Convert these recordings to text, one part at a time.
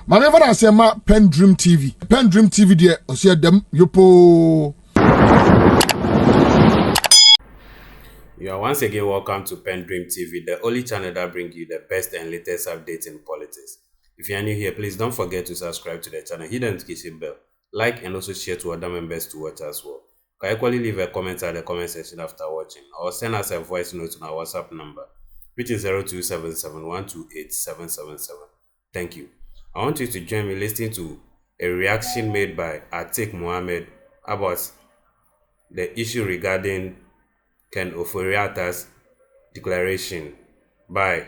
Maneva na sema PENDREAM TV. PENDREAM TV de osia dem yopo. You are once again welcome to PENDREAM TV, the only channel that brings you the best and latest updates in politics. If you are new here, please don't forget to subscribe to the channel, hit the notification bell, like and also share to other members to watch as well. You can equally leave a comment at the comment section after watching, or send us a voice note on our WhatsApp number, which is 0277128777. Thank you. I want you to join me listening to a reaction made by Atik Mohammed about the issue regarding Ken Ofori Atta's declaration by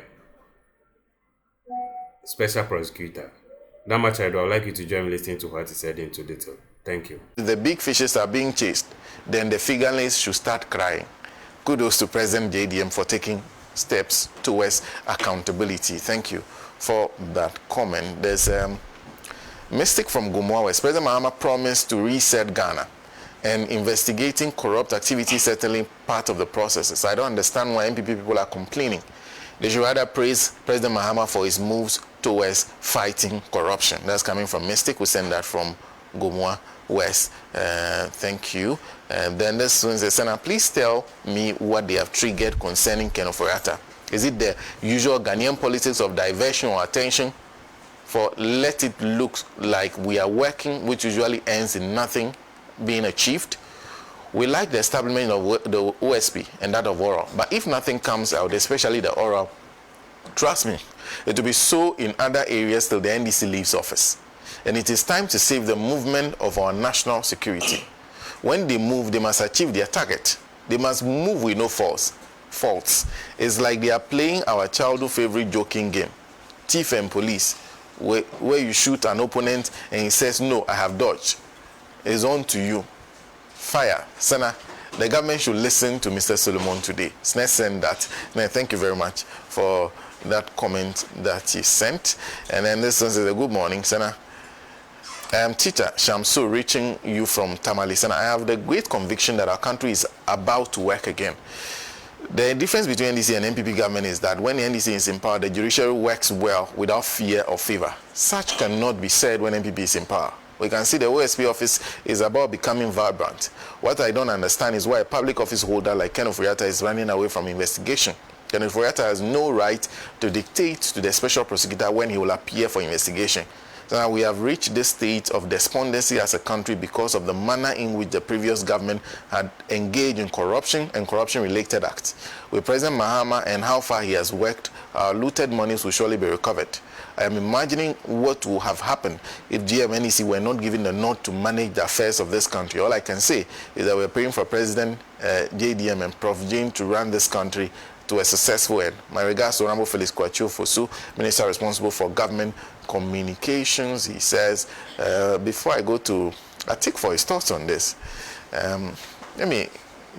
Special Prosecutor. That much I would like you to join me listening to what he said into detail. Thank you. The big fishes are being chased, then the figureheads should start crying. Kudos to President JDM for taking steps towards accountability. Thank you for that comment. There's a mystic from Gumwa West. President Mohammed promised to reset Ghana, and investigating corrupt activity certainly part of the process. So I don't understand why MPP people are complaining. They should rather praise President Mohammed for his moves towards fighting corruption. That's coming from Mystic. We send that from Gumwa West. Thank you. And then this one says, Senator, please tell me what they have triggered concerning Ken Ofori Atta. Is it the usual Ghanaian politics of diversion or attention for let it look like we are working, which usually ends in nothing being achieved? We like the establishment of the OSP and that of oral, but if nothing comes out, especially the oral, trust me, it will be so in other areas till the NDC leaves office. And it is time to save the movement of our national security. When they move, they must achieve their target. They must move with no faults. It's like they are playing our childhood favorite joking game, thief and police, where you shoot an opponent and he says, no, I have dodged. It's on to you. Fire. Sana, the government should listen to Mr. Solomon today. Let's send that. And thank you very much for that comment that he sent. And then this one says, good morning, Sana. Teacher Shamsu, reaching you from Tamale. Sana, I have the great conviction that our country is about to work again. The difference between NDC and NPP government is that when the NDC is in power, the judiciary works well without fear or favor. Such cannot be said when NPP is in power. We can see the OSP office is about becoming vibrant. What I don't understand is why a public office holder like Ken Ofori Atta is running away from investigation. Ken Ofori Atta has no right to dictate to the special prosecutor when he will appear for investigation. So now we have reached this state of despondency as a country because of the manner in which the previous government had engaged in corruption and corruption-related acts. With President Mahama and how far he has worked, our looted monies will surely be recovered. I am imagining what would have happened if GMNEC were not given the nod to manage the affairs of this country. All I can say is that we're praying for President JDM and Prof. Jane to run this country to a successful end. My regards to Honorable Felix Kwachu Fosu, Minister responsible for government communications. He says, before I go to Atik for his thoughts on this, let me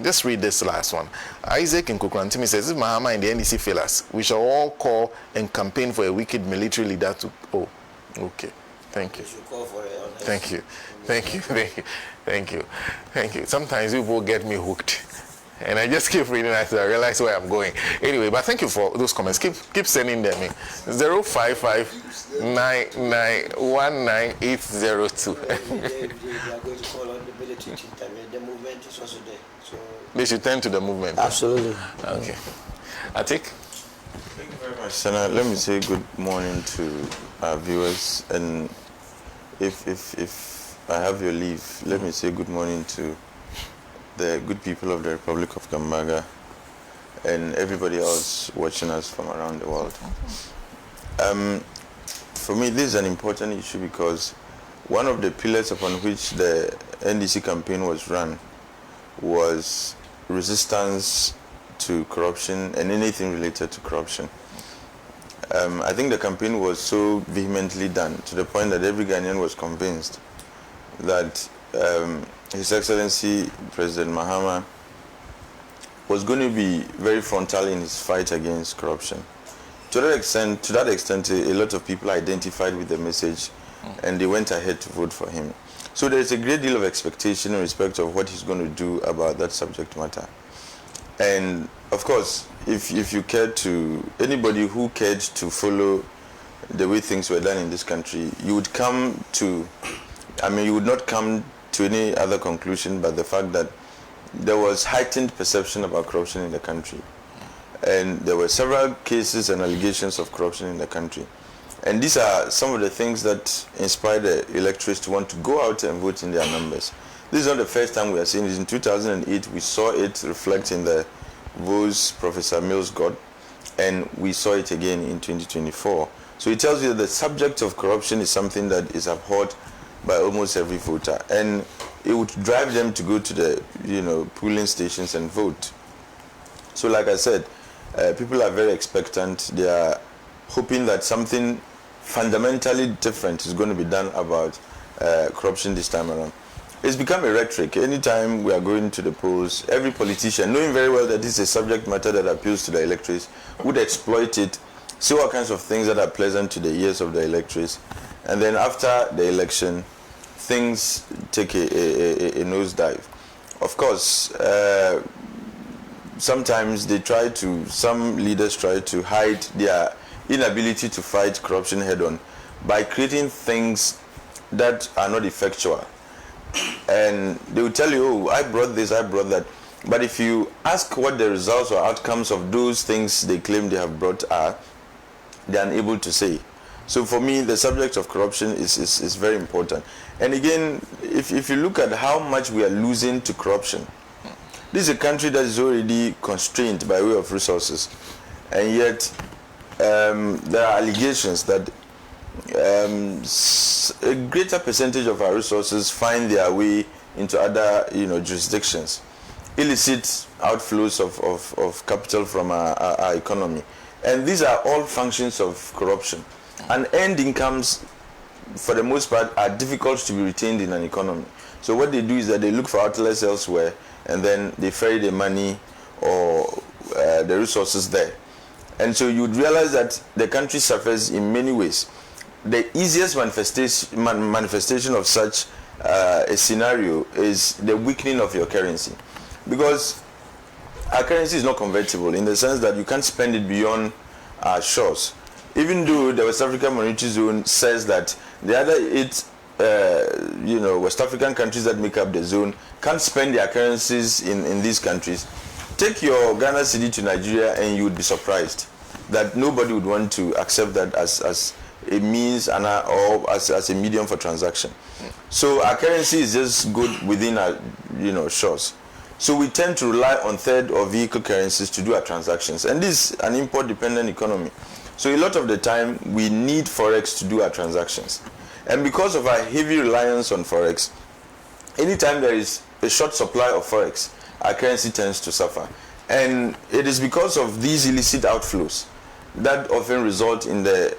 just read this last one. Isaac in Kukrantimi says, if Mahama and the NDC fail us, we shall all call and campaign for a wicked military leader to... Oh, okay. Thank you. Thank you. Thank you. Thank you. Thank you. Thank you. Sometimes people get me hooked. And I just keep reading until I realize where I'm going. Anyway, but thank you for those comments. Keep sending them in. 055-9919-802. They are going to call on the military team. The movement is also there. So they should turn to the movement. Absolutely. Okay. Atik? Thank you very much, Senator. Let me say good morning to our viewers. And if I have your leave, let me say good morning to the good people of the Republic of Gambaga and everybody else watching us from around the world. For me, this is an important issue because one of the pillars upon which the NDC campaign was run was resistance to corruption and anything related to corruption. I think the campaign was so vehemently done to the point that every Ghanaian was convinced that His Excellency President Mahama was going to be very frontal in his fight against corruption. To that extent, a lot of people identified with the message and they went ahead to vote for him. So there's a great deal of expectation in respect of what he's going to do about that subject matter. And of course, if you cared to, anybody who cared to follow the way things were done in this country, you would come to, you would not come to any other conclusion but the fact that there was heightened perception about corruption in the country. And there were several cases and allegations of corruption in the country. And these are some of the things that inspired the electors to want to go out and vote in their numbers. This is not the first time we are seeing this. In 2008, we saw it reflect in the votes Professor Mills got, and we saw it again in 2024. So it tells you that the subject of corruption is something that is abhorred by almost every voter, and it would drive them to go to the polling stations and vote. So like I said, people are very expectant. They are hoping that something fundamentally different is going to be done about corruption this time around. It's become a rhetoric. Anytime we are going to the polls, every politician, knowing very well that this is a subject matter that appeals to the electorates, would exploit it, say all kinds of things that are pleasant to the ears of the electorates, and then after the election, things take a nosedive. Of course, sometimes some leaders try to hide their inability to fight corruption head-on by creating things that are not effectual. And they will tell you, oh, I brought this, I brought that. But if you ask what the results or outcomes of those things they claim they have brought are, they are unable to say. So for me, the subject of corruption is very important. And again, if you look at how much we are losing to corruption, this is a country that is already constrained by way of resources. And yet, there are allegations that a greater percentage of our resources find their way into other jurisdictions. Illicit outflows of capital from our economy. And these are all functions of corruption. And earned incomes, for the most part, are difficult to be retained in an economy. So what they do is that they look for outlets elsewhere, and then they ferry the money or the resources there. And so you'd realize that the country suffers in many ways. The easiest manifestation of such a scenario is the weakening of your currency. Because our currency is not convertible in the sense that you can't spend it beyond our shores. Even though the West African Monetary Zone says that the other 8 West African countries that make up the zone can't spend their currencies in these countries. Take your Ghana cedi to Nigeria and you would be surprised that nobody would want to accept that as a means or as a medium for transaction. So our currency is just good within our shores. So we tend to rely on third or vehicle currencies to do our transactions. And this is an import-dependent economy. So a lot of the time, we need Forex to do our transactions. And because of our heavy reliance on Forex, anytime there is a short supply of Forex, our currency tends to suffer. And it is because of these illicit outflows that often result in the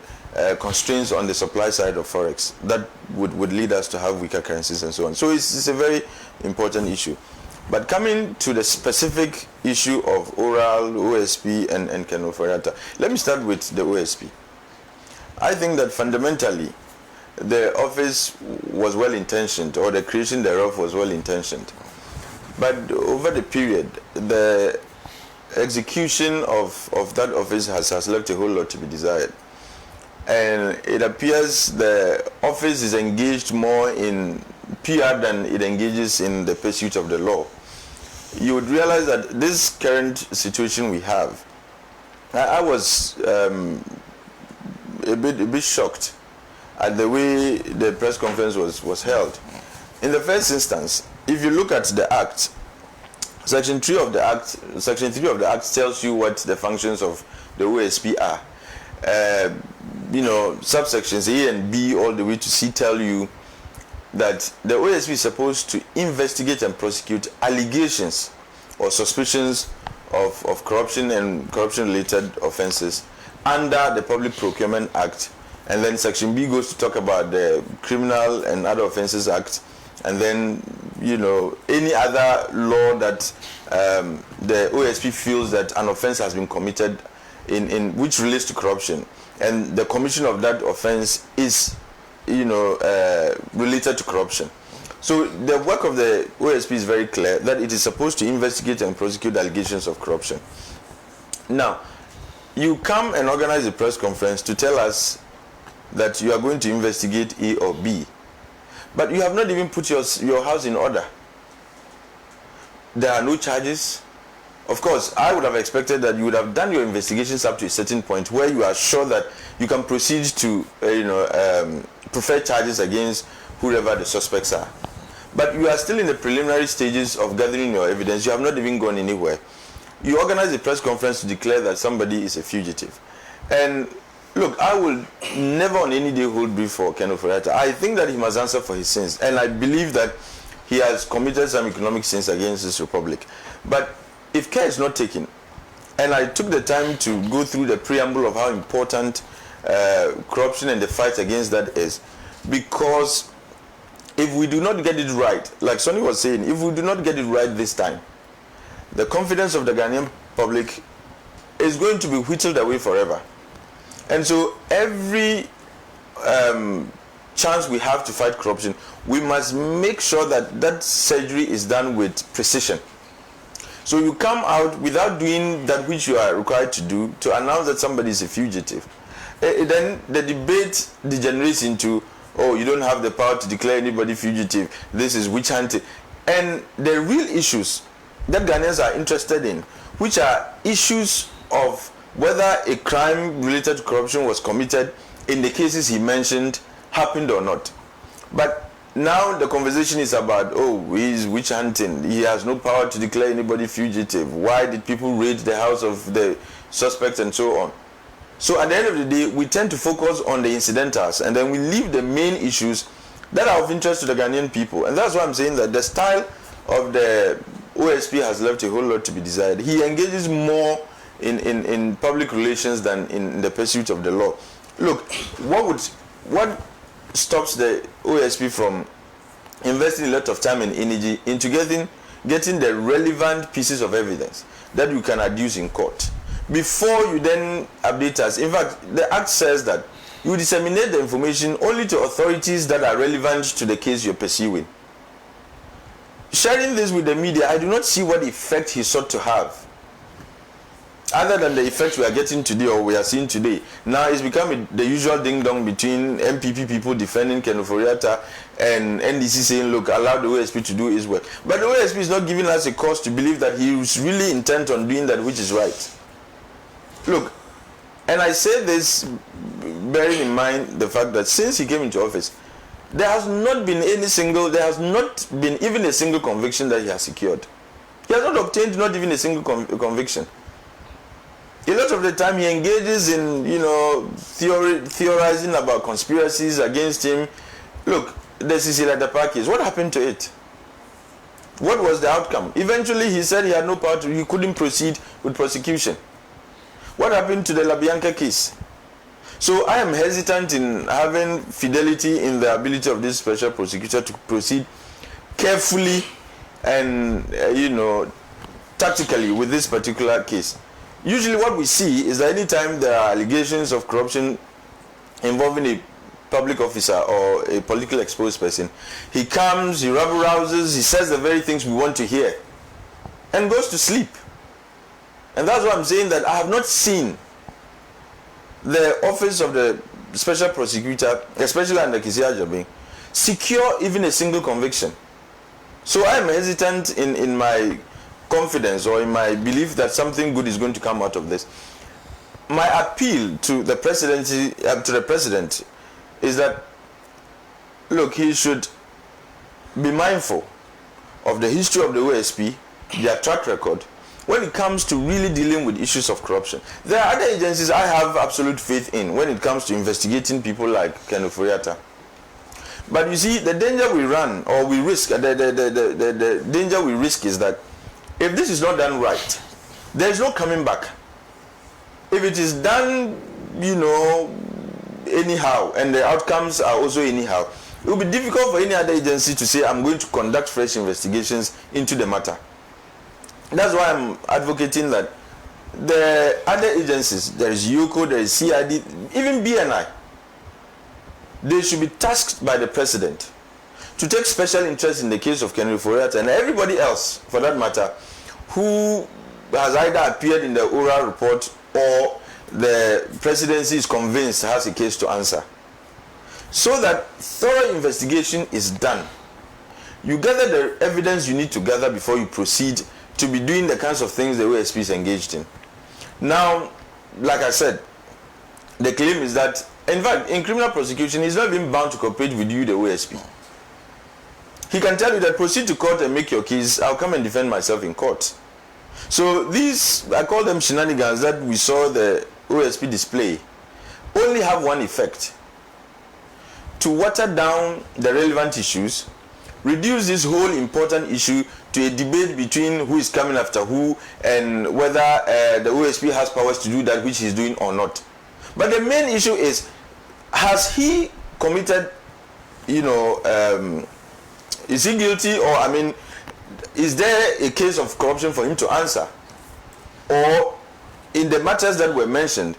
constraints on the supply side of Forex that would lead us to have weaker currencies and so on. So it's a very important issue. But coming to the specific issue of oral, OSP, and Ofori Atta, let me start with the OSP. I think that fundamentally, the office was well-intentioned, or the creation thereof was well-intentioned. But over the period, the execution of that office has left a whole lot to be desired. And it appears the office is engaged more in PR than it engages in the pursuit of the law. You would realize that this current situation we have, I was a bit shocked at the way the press conference was held. In the first instance, if you look at the Act, Section 3 of the Act tells you what the functions of the OSP are. Subsections A and B all the way to C tell you that the OSP is supposed to investigate and prosecute allegations or suspicions of corruption and corruption-related offenses under the Public Procurement Act. And then Section B goes to talk about the Criminal and Other Offences Act, and then any other law that the OSP feels that an offense has been committed in which relates to corruption, and the commission of that offense is related to corruption. So the work of the OSP is very clear, that it is supposed to investigate and prosecute allegations of corruption. Now, you come and organize a press conference to tell us that you are going to investigate A or B, but you have not even put your house in order. There are no charges. Of course, I would have expected that you would have done your investigations up to a certain point where you are sure that you can proceed to, prefer charges against whoever the suspects are. But you are still in the preliminary stages of gathering your evidence. You have not even gone anywhere. You organize a press conference to declare that somebody is a fugitive. And look, I will never on any day hold brief for Ken Ofori. I think that he must answer for his sins. And I believe that he has committed some economic sins against this republic. But if care is not taken, and I took the time to go through the preamble of how important corruption and the fight against that is, because if we do not get it right, like Sonny was saying, if we do not get it right this time, the confidence of the Ghanaian public is going to be whittled away forever. And so every chance we have to fight corruption, we must make sure that that surgery is done with precision. So you come out without doing that which you are required to do to announce that somebody is a fugitive. Then the debate degenerates into, oh, you don't have the power to declare anybody fugitive. This is witch hunting. And the real issues that Ghanaians are interested in, which are issues of whether a crime related to corruption was committed in the cases he mentioned, happened or not. But now the conversation is about, oh, he's witch hunting. He has no power to declare anybody fugitive. Why did people raid the house of the suspect and so on? So at the end of the day, we tend to focus on the incidentals and then we leave the main issues that are of interest to the Ghanaian people. And that's why I'm saying that the style of the OSP has left a whole lot to be desired. He engages more in public relations than in the pursuit of the law. Look, what stops the OSP from investing a lot of time and energy into getting the relevant pieces of evidence that you can adduce in court before you then update us? In fact, the Act says that you disseminate the information only to authorities that are relevant to the case you're pursuing. Sharing this with the media, I do not see what effect he sought to have, other than the effect we are getting today or we are seeing today. Now it's become the usual ding-dong between MPP people defending Ken Ofori and NDC saying, look, allow the OSP to do his work. But the OSP is not giving us a cause to believe that he is really intent on doing that which is right. Look, and I say this bearing in mind the fact that since he came into office, there has not been even a single conviction that he has secured. He has not obtained not even a single conviction. A lot of the time he engages in, theorizing about conspiracies against him. Look, the Cecilia Dapa case, what happened to it? What was the outcome? Eventually he said he had no power he couldn't proceed with prosecution. What happened to the Labianca case? So I am hesitant in having fidelity in the ability of this special prosecutor to proceed carefully and, tactically with this particular case. Usually what we see is that anytime there are allegations of corruption involving a public officer or a politically exposed person, he comes, he rabble-rouses, he says the very things we want to hear and goes to sleep. And that's why I'm saying that I have not seen the office of the special prosecutor, especially under Kisia Jobing, secure even a single conviction. So I am hesitant in my confidence or in my belief that something good is going to come out of this. My appeal to the presidency, to the president, is that, look, he should be mindful of the history of the OSP, their track record, when it comes to really dealing with issues of corruption. There are other agencies I have absolute faith in when it comes to investigating people like Ken Ofori. But you see, the danger we run or we risk, the danger we risk is that if this is not done right, there is no coming back. If it is done, anyhow, and the outcomes are also anyhow, it will be difficult for any other agency to say, I'm going to conduct fresh investigations into the matter. That's why I'm advocating that the other agencies, there is UCO, there is CID, even BNI, they should be tasked by the president to take special interest in the case of Ken Ofori and everybody else, for that matter, who has either appeared in the oral report or the presidency is convinced has a case to answer. so that thorough investigation is done. You gather the evidence you need to gather before you proceed to be doing the kinds of things the OSP is engaged in. Now, like I said, the claim is that, in fact, in criminal prosecution, he's not even bound to cooperate with you, the OSP. He can tell you that proceed to court and make your case, I'll come and defend myself in court. So these, I call them shenanigans that we saw the OSP display, only have one effect: to water down the relevant issues, reduce this whole important issue to a debate between who is coming after who and whether the OSP has powers to do that which he's doing or not. But the main issue is, has he committed, is he guilty, or is there a case of corruption for him to answer? Or in the matters that were mentioned,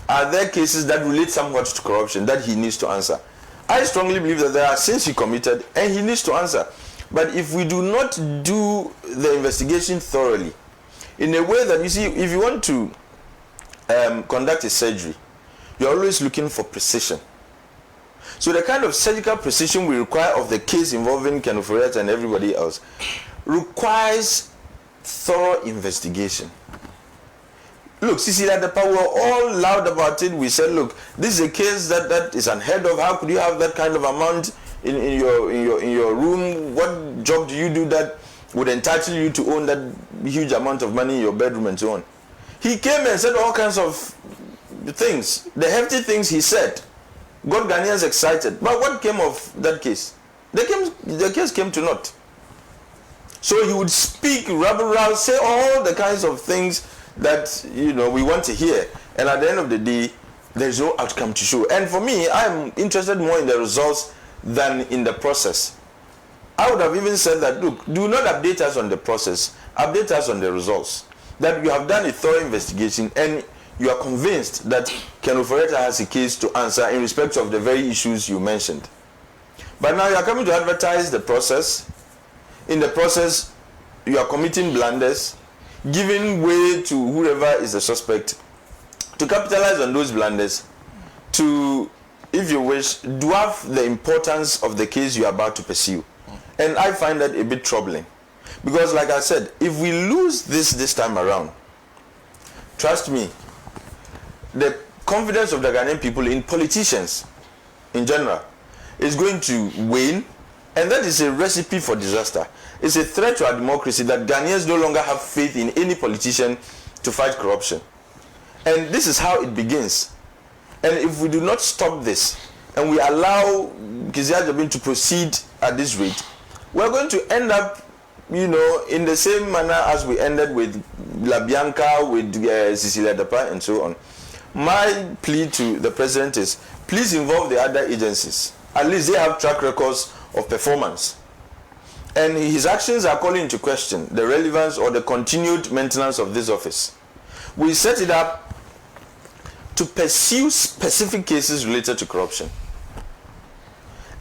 are there cases that relate somewhat to corruption that he needs to answer? I strongly believe that there are sins he committed and he needs to answer. But if we do not do the investigation thoroughly, in a way that, you see, if you want to conduct a surgery, you're always looking for precision. So the kind of surgical precision we require of the case involving Ken Ofori and everybody else requires thorough investigation. Look, Cecilia Atta, we were all loud about it. We said, look, this is a case that is unheard of. How could you have that kind of amount in your room? What job do you do that would entitle you to own that huge amount of money in your bedroom and so on? He came and said all kinds of things. The hefty things he said got Ghanaians excited. But what came of that case? The case came to naught. So he would speak, rubber, say all the kinds of things that we want to hear, and at the end of the day, there's no outcome to show. And for me, I'm interested more in the results than in the process. I would have even said that, look, do not update us on the process, update us on the results. That you have done a thorough investigation and you are convinced that Ken Ofori has a case to answer in respect of the very issues you mentioned. But now you are coming to advertise the process. In the process, you are committing blunders, giving way to whoever is the suspect, to capitalize on those blunders, to, if you wish, dwarf the importance of the case you are about to pursue. And I find that a bit troubling. Because like I said, if we lose this time around, trust me, the confidence of the Ghanaian people in politicians in general is going to wane, and that is a recipe for disaster. It's a threat to our democracy that Ghanaians no longer have faith in any politician to fight corruption. And this is how it begins. And if we do not stop this, and we allow Kizia Jabin to proceed at this rate, we're going to end up, in the same manner as we ended with La Bianca, with Cecilia Atta, and so on. My plea to the president is, please involve the other agencies. At least they have track records of performance. And his actions are calling into question the relevance or the continued maintenance of this office. We set it up to pursue specific cases related to corruption.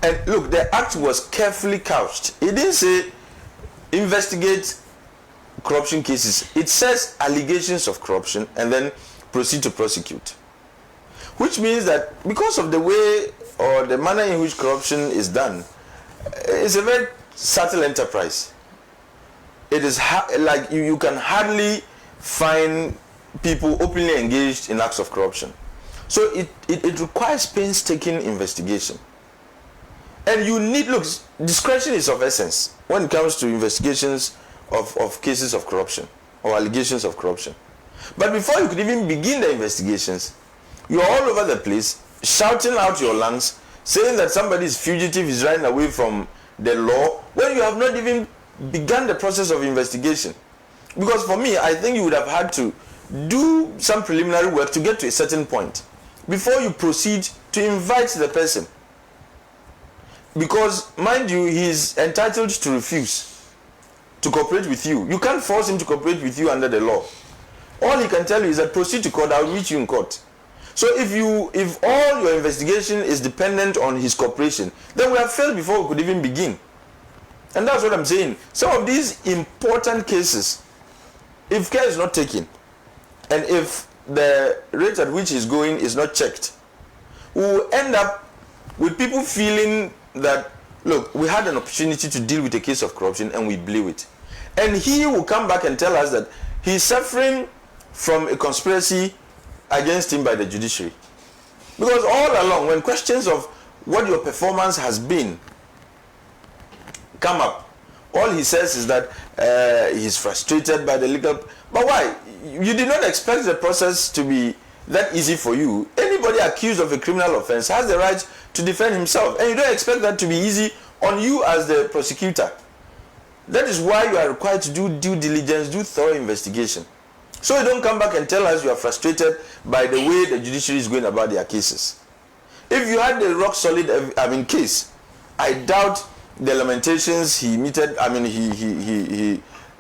And look, the act was carefully couched. It didn't say investigate corruption cases. It says allegations of corruption and then proceed to prosecute. Which means that because of the way or the manner in which corruption is done, it's a very subtle enterprise. It is like you can hardly find people openly engaged in acts of corruption. So it requires painstaking investigation. And you need, look, discretion is of essence when it comes to investigations of cases of corruption or allegations of corruption. But before you could even begin the investigations, you're all over the place shouting out your lungs, saying that somebody is fugitive, is running away from the law, when you have not even begun the process of investigation. Because for me, I think you would have had to do some preliminary work to get to a certain point before you proceed to invite the person. Because, mind you, he is entitled to refuse to cooperate with you. You can't force him to cooperate with you under the law. All he can tell you is that proceed to court, I'll meet you in court. So if all your investigation is dependent on his cooperation, then we have failed before we could even begin. And that's what I'm saying. Some of these important cases, if care is not taken, and if the rate at which he's going is not checked, we will end up with people feeling that, look, we had an opportunity to deal with a case of corruption and we blew it. And he will come back and tell us that he's suffering from a conspiracy against him by the judiciary. Because all along, when questions of what your performance has been come up, all he says is that he's frustrated by the legal... But why? You did not expect the process to be that easy for you. Anybody accused of a criminal offense has the right to defend himself, and you don't expect that to be easy on you as the prosecutor. That is why you are required to do due diligence, do thorough investigation. So you don't come back and tell us you are frustrated by the way the judiciary is going about their cases. If you had the rock solid case, I doubt the lamentations he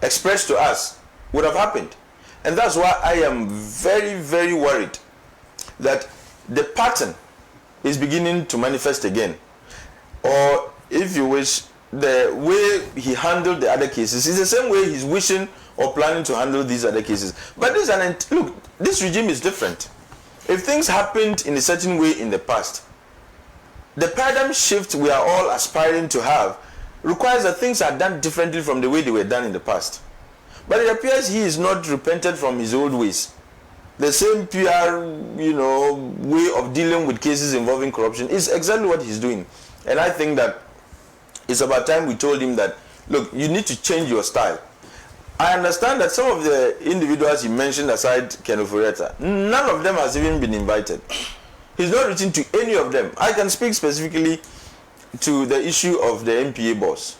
expressed to us would have happened. And that's why I am very, very worried that the pattern is beginning to manifest again. Or, if you wish, the way he handled the other cases is the same way he's wishing or planning to handle these other cases. But look, this regime is different. If things happened in a certain way in the past, the paradigm shift we are all aspiring to have requires that things are done differently from the way they were done in the past. But it appears he is not repented from his old ways. The same PR, way of dealing with cases involving corruption is exactly what he's doing. And I think that it's about time we told him that, look, you need to change your style. I understand that some of the individuals he mentioned aside Ken Ofori, none of them has even been invited. He's not written to any of them. I can speak specifically to the issue of the MPA boss.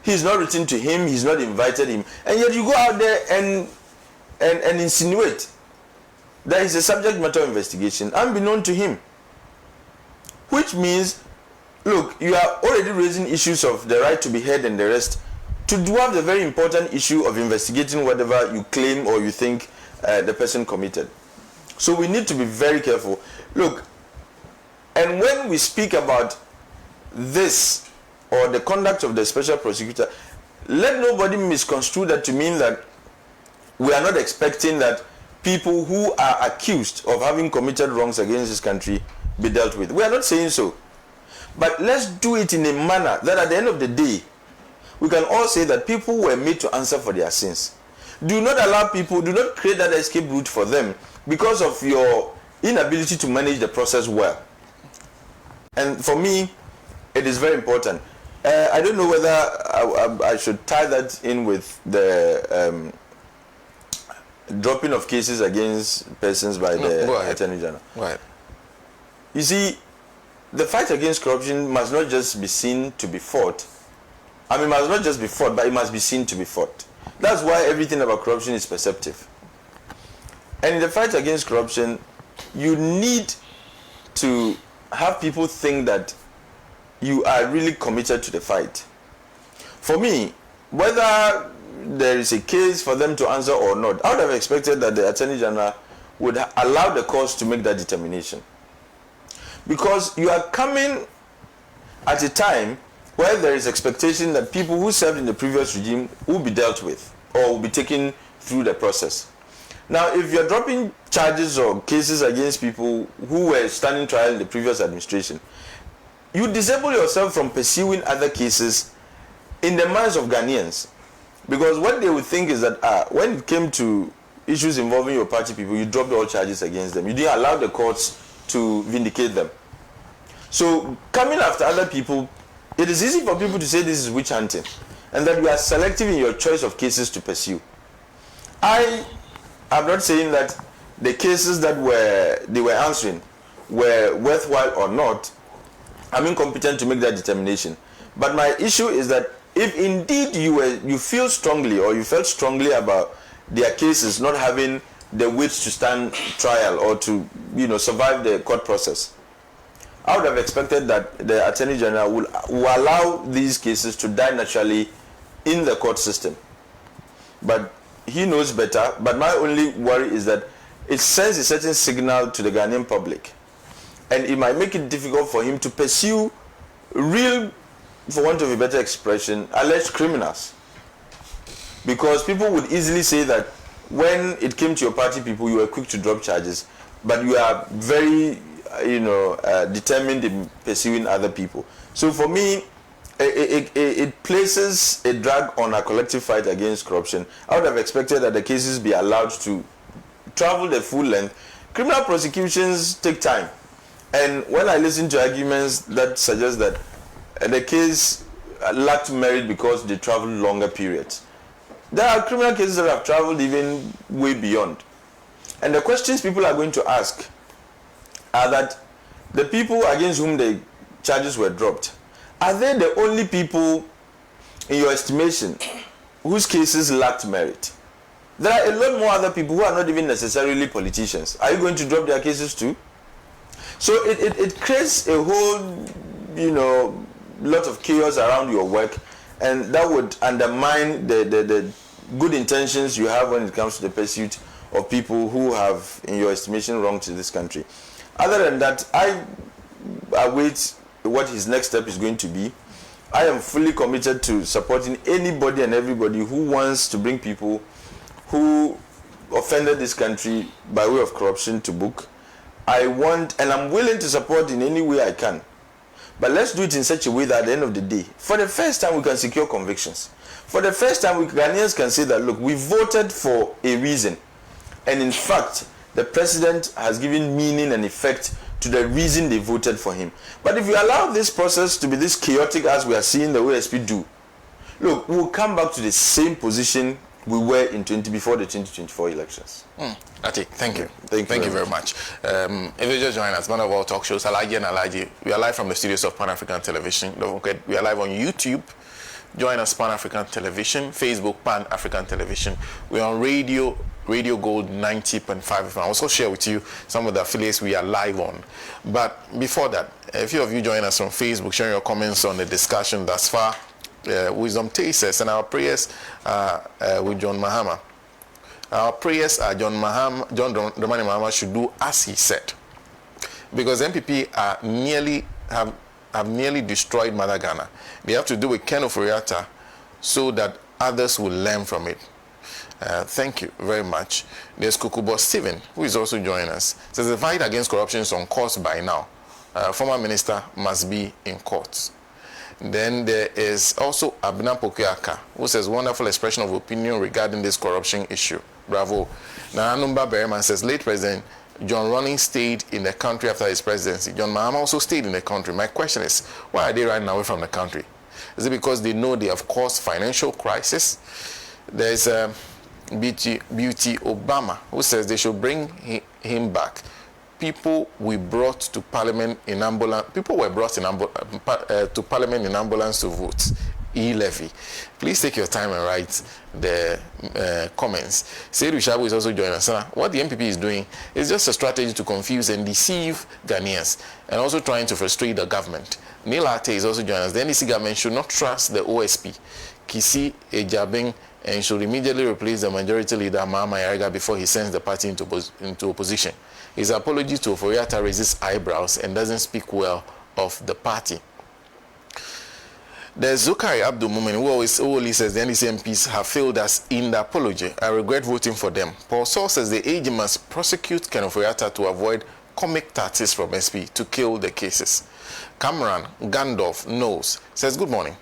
He's not written to him, he's not invited him. And yet you go out there and insinuate that it's a subject matter investigation unbeknown to him. Which means, look, you are already raising issues of the right to be heard and the rest to dwarf the very important issue of investigating whatever you claim or you think the person committed. So we need to be very careful. Look, and when we speak about this or the conduct of the special prosecutor, let nobody misconstrue that to mean that we are not expecting that people who are accused of having committed wrongs against this country be dealt with. We are not saying so. But let's do it in a manner that at the end of the day, we can all say that people were made to answer for their sins. Do not allow people, do not create that escape route for them because of your inability to manage the process well. And for me, it is very important. I don't know whether I should tie that in with the dropping of cases against persons by the Attorney General. Right. You see, the fight against corruption must not just be seen to be fought. I mean, it must not just be fought, but it must be seen to be fought. That's why everything about corruption is perceptive. And in the fight against corruption, you need to have people think that you are really committed to the fight. For me, whether there is a case for them to answer or not, I would have expected that the Attorney General would allow the courts to make that determination. Because you are coming at a time where there is expectation that people who served in the previous regime will be dealt with or will be taken through the process. Now, if you're dropping charges or cases against people who were standing trial in the previous administration, you disable yourself from pursuing other cases in the minds of Ghanaians. Because what they would think is that when it came to issues involving your party people, you dropped all charges against them. You didn't allow the courts to vindicate them. So coming after other people, it is easy for people to say this is witch hunting and that you are selective in your choice of cases to pursue. I am not saying that the cases that they were answering were worthwhile or not. I'm incompetent to make that determination. But my issue is that if indeed you feel strongly or you felt strongly about their cases not having the weight to stand trial or to survive the court process, I would have expected that the Attorney General will allow these cases to die naturally in the court system. But he knows better. But my only worry is that it sends a certain signal to the Ghanaian public. And it might make it difficult for him to pursue real, for want of a better expression, alleged criminals. Because people would easily say that when it came to your party people, you were quick to drop charges, but you are very determined in pursuing other people. So for me, it places a drag on our collective fight against corruption. I would have expected that the cases be allowed to travel the full length. Criminal prosecutions take time. And when I listen to arguments that suggest that the case lacked merit because they traveled longer periods, there are criminal cases that have traveled even way beyond. And the questions people are going to ask are that the people against whom the charges were dropped, are they the only people, in your estimation, whose cases lacked merit? There are a lot more other people who are not even necessarily politicians. Are you going to drop their cases too? So it creates a whole, lot of chaos around your work, and that would undermine the good intentions you have when it comes to the pursuit of people who have, in your estimation, wronged to this country. Other than that, I await what his next step is going to be. I am fully committed to supporting anybody and everybody who wants to bring people who offended this country by way of corruption to book. I want, and I'm willing to support in any way I can. But let's do it in such a way that at the end of the day, for the first time we can secure convictions. For the first time, Ghanaians can say that, look, we voted for a reason. And in fact, the president has given meaning and effect to the reason they voted for him. But if you allow this process to be this chaotic as we are seeing the OSP do, look, we'll come back to the same position we were before the 2024 elections. Atik, thank you. Thank you very much. If you just join us, one of our talk shows, Alaji and Alaji, we are live from the studios of Pan-African Television. Don't forget, we are live on YouTube. Join us, Pan-African Television, Facebook, Pan-African Television. We're on Radio Gold 90.5. I'll also share with you some of the affiliates we are live on. But before that, a few of you join us on Facebook, sharing your comments on the discussion thus far. Wisdom Tasers, and our prayers with John Mahama. Our prayers are John Dramani Mahama should do as he said, because MPP are have nearly destroyed Mother Ghana. They have to do with Ken Ofori so that others will learn from it. Thank you very much. There's Kukubo Stephen, who is also joining us. Says the fight against corruption is on course by now. Former minister must be in court. Then there is also Abna Pokuaka, who says wonderful expression of opinion regarding this corruption issue. Bravo. Nanumba Berman says late President John Rawlings stayed in the country after his presidency. John Mahama also stayed in the country. My question is, why are they running away from the country? Is it because they know they have caused financial crisis? There's Beauty Obama, who says they should bring him back. People were brought to Parliament in ambulance. People were brought to Parliament in ambulance to vote. E-levy. Please take your time and write the comments. Said Rishabu is also joining us. What the MPP is doing is just a strategy to confuse and deceive Ghanaians, and also trying to frustrate the government. Neil Atta is also joining us. The NDC government should not trust the OSP, Kisi Ejabing, and should immediately replace the majority leader Mahama Yariga before he sends the party into opposition. His apology to Ofori raises eyebrows and doesn't speak well of the party. There's Zukari Abdul Mumin, who always says the NDC MPs have failed us in the apology. I regret voting for them. Paul Saul says the AG must prosecute Ken Ofori to avoid comic tactics from SP to kill the cases. Cameron Gandalf knows says good morning.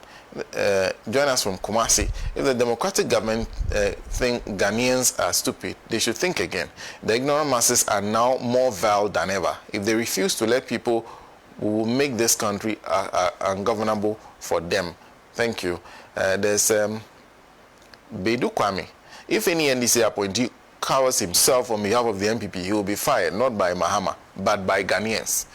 Join us from Kumasi. If the democratic government think Ghanaians are stupid, they should think again. The ignorant masses are now more vile than ever. If they refuse to let people who will make this country ungovernable for them. Thank you. There's Bedu Kwame. If any NDC appointee covers himself on behalf of the MPP, he will be fired, not by Mahama, but by Ghanaians.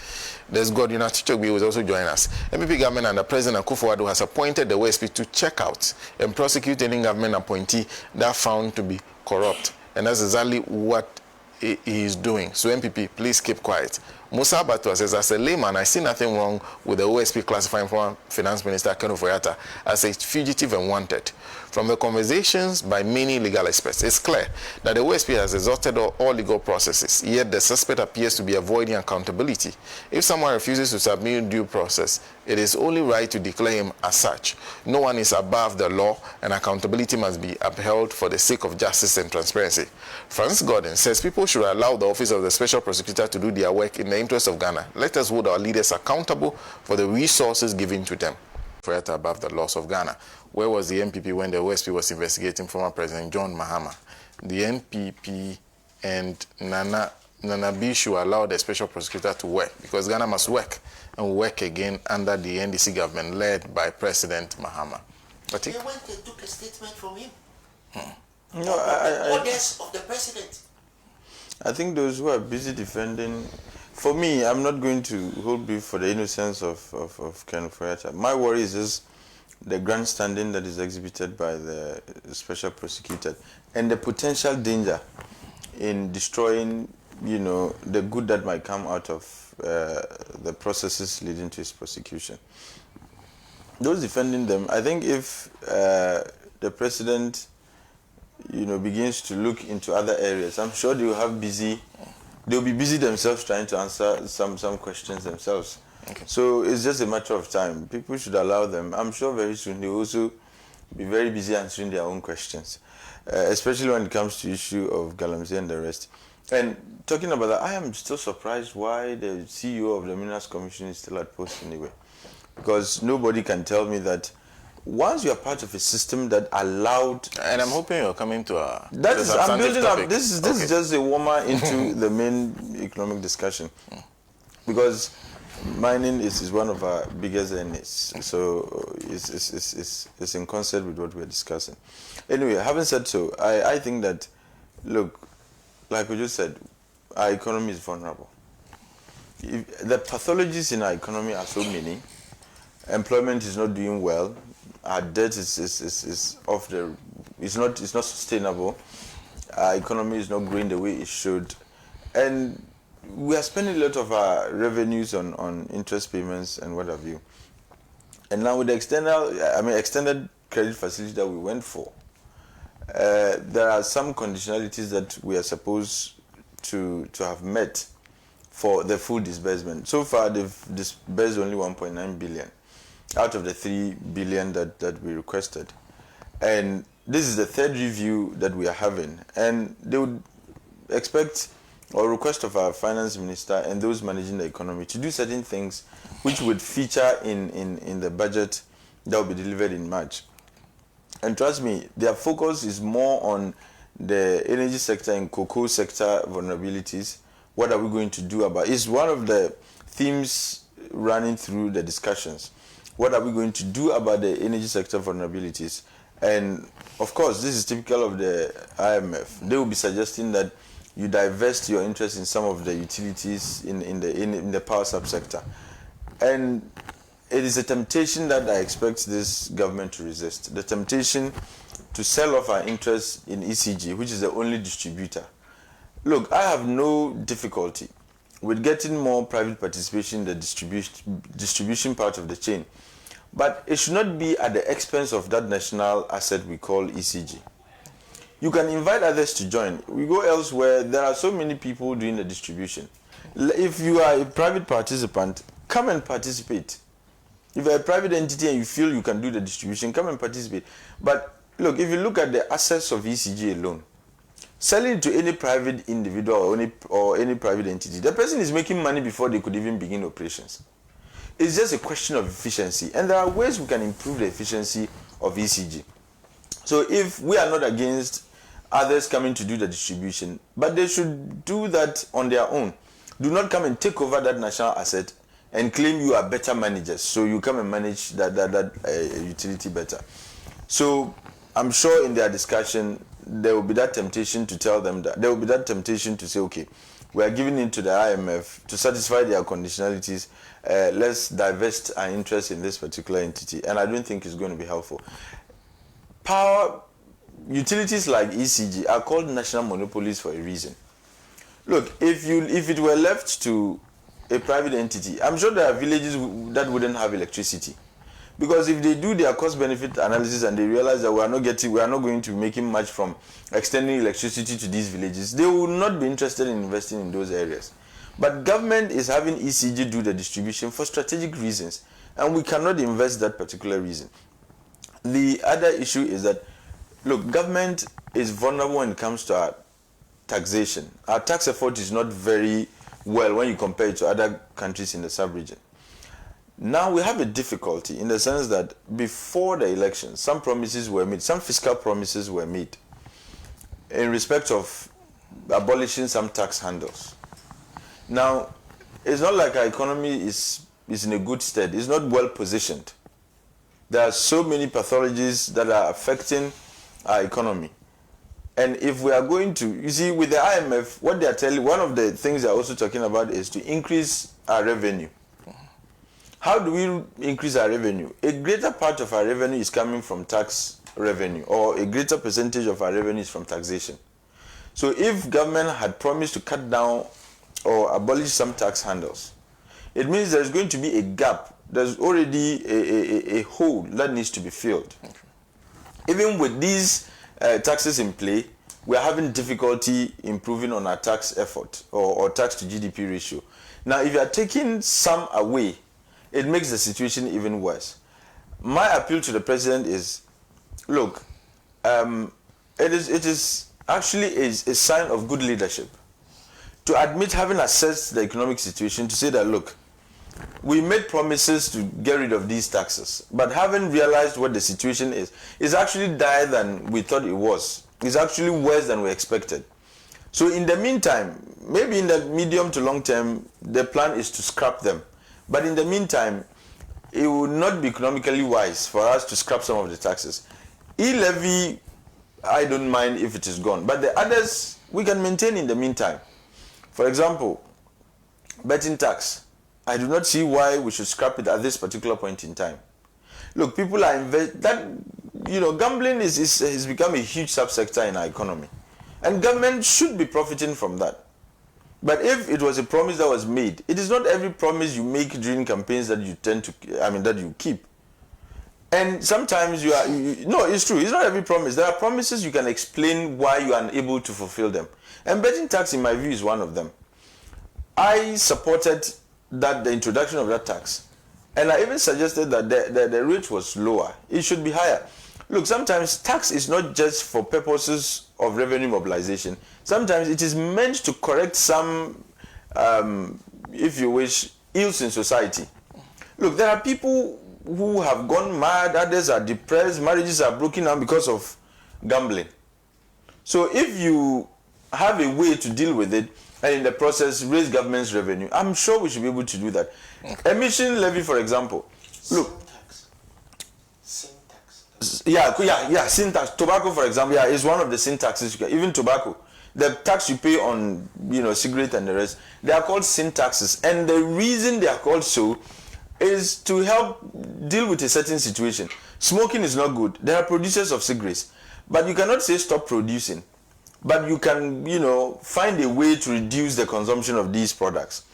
There's Godwin Atichogbe, who is also joining us. MPP government under President Akufo-Addo has appointed the OSP to check out and prosecute any government appointee that found to be corrupt. And that's exactly what he is doing. So MPP, please keep quiet. Musa Batua says, as a layman, I see nothing wrong with the OSP classifying former Finance Minister Ken Ofori as a fugitive and wanted. From the conversations by many legal experts, it's clear that the OSP has exhausted all legal processes, yet the suspect appears to be avoiding accountability. If someone refuses to submit due process, it is only right to declare him as such. No one is above the law, and accountability must be upheld for the sake of justice and transparency. Francis Gordon says people should allow the Office of the Special Prosecutor to do their work in the interest of Ghana, let us hold our leaders accountable for the resources given to them. For Atta above the laws of Ghana. Where was the NPP when the OSP was investigating former President John Mahama? The NPP and Nana Bishu allowed the special prosecutor to work because Ghana must work and work again under the NDC government led by President Mahama. Atik? They went and took a statement from him. No, Orders of the president. I think those who are busy defending, for me, I'm not going to hold beef for the innocence of Ken Ofori. My worry is just the grandstanding that is exhibited by the special prosecutor and the potential danger in destroying, the good that might come out of the processes leading to his prosecution. Those defending them, I think if the president, begins to look into other areas, I'm sure they'll be busy themselves trying to answer some questions themselves. Okay. So it's just a matter of time. People should allow them. I'm sure very soon they'll also be very busy answering their own questions, especially when it comes to issue of Galamsey and the rest. And talking about that, I am still surprised why the CEO of the Minerals Commission is still at post anyway. Because nobody can tell me that once you are part of a system that allowed, And I'm hoping you're coming to a I'm building topic. up. This is just a warmer into the main economic discussion, because mining is one of our biggest earners. So it's in concert with what we're discussing. Anyway, having said so, I think that, look, like we just said, our economy is vulnerable. The pathologies in our economy are so many. Employment is not doing well. Our debt is off the. It's not sustainable. Our economy is not growing the way it should, and we are spending a lot of our revenues on interest payments and what have you. And now with the extended credit facility that we went for, there are some conditionalities that we are supposed to have met for the full disbursement. So far, they've disbursed only 1.9 billion out of the 3 billion that we requested. And this is the third review that we are having. And they would expect or request of our finance minister and those managing the economy to do certain things which would feature in the budget that will be delivered in March. And trust me, their focus is more on the energy sector and cocoa sector vulnerabilities. What are we going to do about it? It's one of the themes running through the discussions. What are we going to do about the energy sector vulnerabilities? And of course, this is typical of the IMF. They will be suggesting that you divest your interest in some of the utilities in the power subsector. And it is a temptation that I expect this government to resist. The temptation to sell off our interest in ECG, which is the only distributor. Look, I have no difficulty with getting more private participation in the distribution part of the chain. But it should not be at the expense of that national asset we call ECG. You can invite others to join. We go elsewhere, there are so many people doing the distribution. If you are a private participant, come and participate. If you're a private entity and you feel you can do the distribution, come and participate. But look, if you look at the assets of ECG alone, selling it to any private individual or any private entity, the person is making money before they could even begin operations. It's just a question of efficiency, and there are ways we can improve the efficiency of ECG. So if we are not against others coming to do the distribution, but they should do that on their own. Do not come and take over that national asset and claim you are better managers, so you come and manage that utility better. So I'm sure in their discussion there will be that temptation to tell them that. There will be that temptation to say, okay, we are giving in to the IMF to satisfy their conditionalities. Let's divest our interest in this particular entity. And I don't think it's going to be helpful. Power utilities like ECG are called national monopolies for a reason. Look, if it were left to a private entity, I'm sure there are villages that wouldn't have electricity. Because if they do their cost-benefit analysis and they realize that we are not going to be making much from extending electricity to these villages, they will not be interested in investing in those areas. But government is having ECG do the distribution for strategic reasons, and we cannot invest that particular reason. The other issue is that, look, government is vulnerable when it comes to our taxation. Our tax effort is not very well when you compare it to other countries in the sub-region. Now we have a difficulty in the sense that before the election, some promises were made, some fiscal promises were made in respect of abolishing some tax handles. Now, it's not like our economy is in a good state. It's not well positioned. There are so many pathologies that are affecting our economy. And if we are going to, you see, with the IMF, what they are telling, one of the things they are also talking about is to increase our revenue. How do we increase our revenue? A greater part of our revenue is coming from tax revenue, or a greater percentage of our revenue is from taxation. So if government had promised to cut down or abolish some tax handles, it means there's going to be a gap. There's already a hole that needs to be filled. Okay. Even with these taxes in play, we are having difficulty improving on our tax effort or tax to GDP ratio. Now, if you are taking some away, it makes the situation even worse. My appeal to the president is, look, it is actually a sign of good leadership to admit, having assessed the economic situation, to say that, look, we made promises to get rid of these taxes, but having realized what the situation is, it's actually dire than we thought it was. It's actually worse than we expected. So in the meantime, maybe in the medium to long term, the plan is to scrap them. But in the meantime, it would not be economically wise for us to scrap some of the taxes. E-levy, I don't mind if it is gone, but the others we can maintain in the meantime. For example, betting tax. I do not see why we should scrap it at this particular point in time. Look, people are gambling has become a huge subsector in our economy, and government should be profiting from that. But if it was a promise that was made, it is not every promise you make during campaigns that you that you keep. And sometimes no, it's true. It's not every promise. There are promises you can explain why you are unable to fulfill them. And betting tax, in my view, is one of them. I supported the introduction of that tax. And I even suggested that the rate was lower. It should be higher. Look, sometimes tax is not just for purposes of revenue mobilization. Sometimes it is meant to correct some, if you wish, ills in society. Look, there are people who have gone mad, others are depressed, marriages are broken down because of gambling. So if you have a way to deal with it, and in the process raise government's revenue, I'm sure we should be able to do that. Okay. Emission levy, for example. Look. Sin tax. Sin tax. Tobacco, for example, is one of the sin taxes. Even tobacco, the tax you pay on, cigarette and the rest, they are called sin taxes. And the reason they are called so is to help deal with a certain situation. Smoking is not good. There are producers of cigarettes, but you cannot say stop producing. But you can, find a way to reduce the consumption of these products.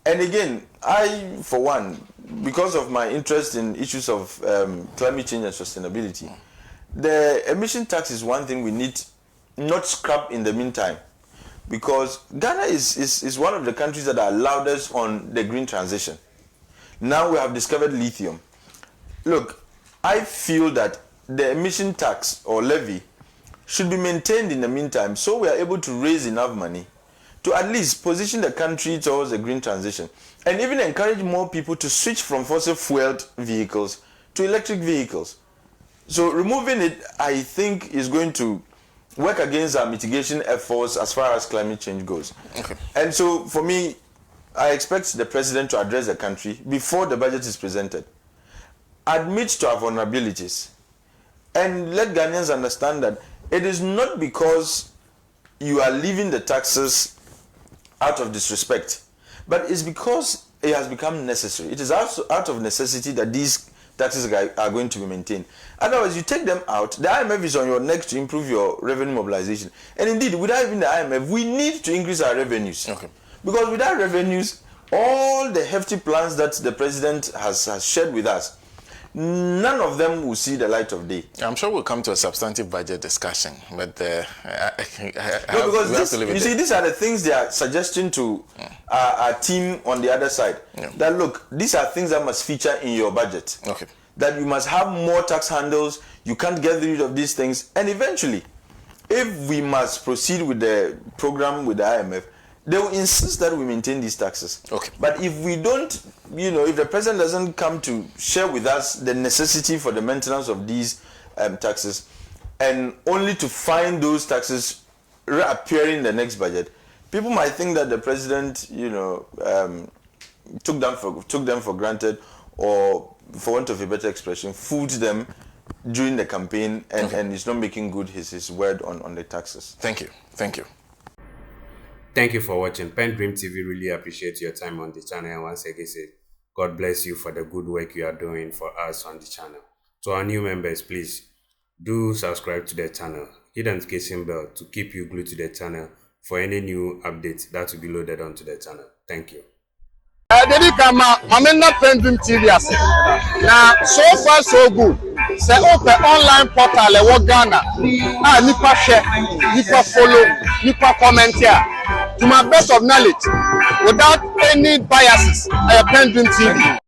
And again, I, for one, because of my interest in issues of climate change and sustainability, the emission tax is one thing we need not scrap in the meantime. Because Ghana is one of the countries that are loudest on the green transition. Now we have discovered lithium. Look, I feel that the emission tax or levy should be maintained in the meantime, so we are able to raise enough money to at least position the country towards the green transition, and even encourage more people to switch from fossil-fueled vehicles to electric vehicles. So removing it, I think, is going to work against our mitigation efforts as far as climate change goes. Okay. And so for me, I expect the president to address the country before the budget is presented, admit to our vulnerabilities, and let Ghanaians understand that it is not because you are leaving the taxes out of disrespect, but it's because it has become necessary. It is also out of necessity that these taxes are going to be maintained. Otherwise, you take them out, the IMF is on your neck to improve your revenue mobilization. And indeed, without even the IMF, we need to increase our revenues. Okay. Because without revenues, all the hefty plans that the president has shared with us, none of them will see the light of day. I'm sure we'll come to a substantive budget discussion, but these are the things they are suggesting to our team on the other side. Yeah. That look, these are things that must feature in your budget. Okay. That you must have more tax handles. You can't get rid of these things, and eventually, if we must proceed with the program with the IMF, then we will have to they will insist that we maintain these taxes. Okay. But if we don't, if the president doesn't come to share with us the necessity for the maintenance of these taxes, and only to find those taxes reappearing in the next budget, people might think that the president, took them for granted, or, for want of a better expression, fooled them during the campaign, and is not making good his word on the taxes. Thank you. Thank you. Thank you for watching. PENDREAM TV really appreciate your time on the channel, and once again say God bless you for the good work you are doing for us on the channel. To our new members, please do subscribe to the channel. Hit the notification bell to keep you glued to the channel for any new updates that will be loaded onto the channel. Thank you. PENDREAM TV ase. Now, so far so good. Say open online portal e wo Ghana. Nipa share, nipa follow, nipa comment here. To my best of knowledge, without any biases, PENDREAM TV.